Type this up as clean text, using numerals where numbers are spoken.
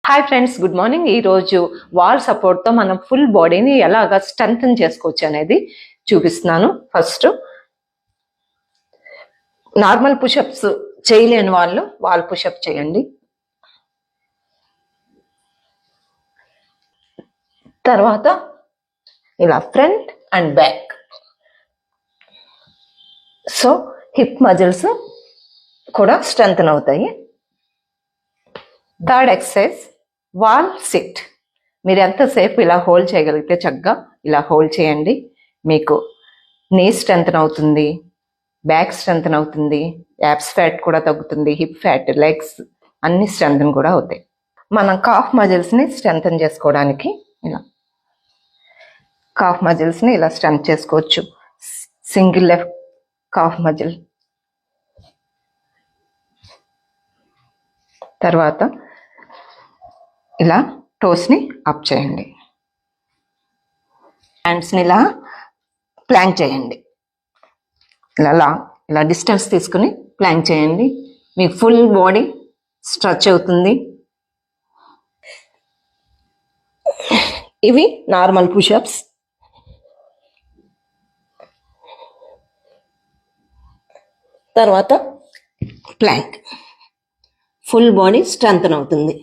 Hi friends, good morning. ఈరోజు wall సపోర్ట్తో మనం ఫుల్ బాడీని ఎలాగా స్ట్రెంగ్తన్ చేసుకోవచ్చు అనేది చూపిస్తున్నాను. ఫస్ట్ నార్మల్ పుషప్స్ చేయలేని వాళ్ళు వాల్ పుషప్ చేయండి. తర్వాత ఇలా front and back. So hip muscles కూడా స్ట్రెంగ్తన్ అవుతాయి. Third exercise wall SIT. మీరు ఎంతసేపు ఇలా హోల్డ్ చేయగలిగితే చక్కగా ఇలా హోల్డ్ చేయండి. మీకు నీ స్ట్రెంగ్తన్ అవుతుంది, బ్యాక్ స్ట్రెంగ్తన్ అవుతుంది, యాప్స్ ఫ్యాట్ కూడా తగ్గుతుంది, హిప్ ఫ్యాట్, లెగ్స్ అన్ని స్ట్రెంగ్తన్ కూడా అవుతాయి. మనం కాఫ్ మజిల్స్ని స్ట్రెంగ్తన్ చేసుకోవడానికి ఇలా కాఫ్ మజిల్స్ని ఇలా స్ట్రెంగ్త్ చేసుకోవచ్చు. సింగిల్ లెఫ్ట్ కాఫ్ మజిల్, తర్వాత ఇలా టోస్ని అప్ చేయండి, హ్యాండ్స్ని ఇలా ప్లాంక్ చేయండి. ఇలా డిస్టెన్స్ తీసుకుని ప్లాంక్ చేయండి. మీకు ఫుల్ బాడీ స్ట్రెచ్ అవుతుంది. ఇవి నార్మల్ పుషప్స్. తర్వాత ప్లాంక్, ఫుల్ బాడీ స్ట్రెంగ్తన్ అవుతుంది.